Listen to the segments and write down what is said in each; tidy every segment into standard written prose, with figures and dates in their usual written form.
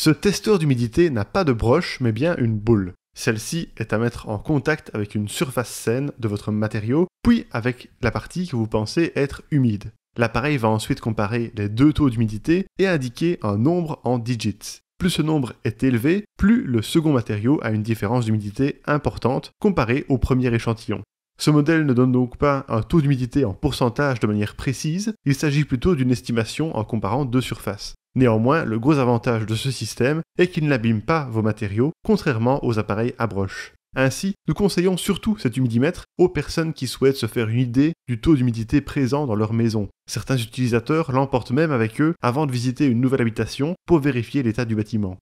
Ce testeur d'humidité n'a pas de broche, mais bien une boule. Celle-ci est à mettre en contact avec une surface saine de votre matériau, puis avec la partie que vous pensez être humide. L'appareil va ensuite comparer les deux taux d'humidité et indiquer un nombre en digits. Plus ce nombre est élevé, plus le second matériau a une différence d'humidité importante comparée au premier échantillon. Ce modèle ne donne donc pas un taux d'humidité en pourcentage de manière précise, il s'agit plutôt d'une estimation en comparant deux surfaces. Néanmoins, le gros avantage de ce système est qu'il n'abîme pas vos matériaux, contrairement aux appareils à broche. Ainsi, nous conseillons surtout cet humidimètre aux personnes qui souhaitent se faire une idée du taux d'humidité présent dans leur maison. Certains utilisateurs l'emportent même avec eux avant de visiter une nouvelle habitation pour vérifier l'état du bâtiment.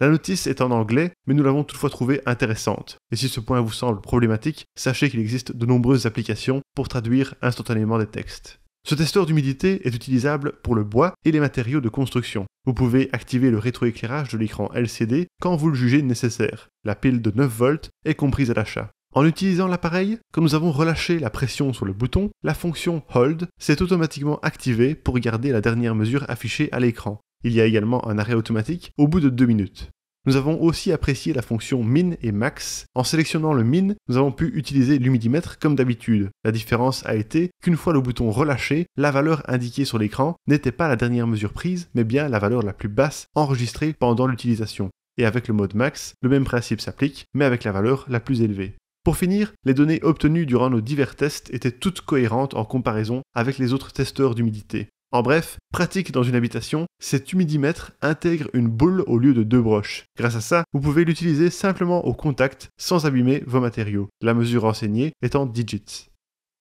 La notice est en anglais, mais nous l'avons toutefois trouvée intéressante. Et si ce point vous semble problématique, sachez qu'il existe de nombreuses applications pour traduire instantanément des textes. Ce testeur d'humidité est utilisable pour le bois et les matériaux de construction. Vous pouvez activer le rétroéclairage de l'écran LCD quand vous le jugez nécessaire. La pile de 9 volts est comprise à l'achat. En utilisant l'appareil, quand nous avons relâché la pression sur le bouton, la fonction Hold s'est automatiquement activée pour garder la dernière mesure affichée à l'écran. Il y a également un arrêt automatique au bout de 2 minutes. Nous avons aussi apprécié la fonction Min et Max. En sélectionnant le Min, nous avons pu utiliser l'humidimètre comme d'habitude. La différence a été qu'une fois le bouton relâché, la valeur indiquée sur l'écran n'était pas la dernière mesure prise, mais bien la valeur la plus basse enregistrée pendant l'utilisation. Et avec le mode Max, le même principe s'applique, mais avec la valeur la plus élevée. Pour finir, les données obtenues durant nos divers tests étaient toutes cohérentes en comparaison avec les autres testeurs d'humidité. En bref, pratique dans une habitation, cet humidimètre intègre une boule au lieu de deux broches. Grâce à ça, vous pouvez l'utiliser simplement au contact sans abîmer vos matériaux. La mesure renseignée est en digits.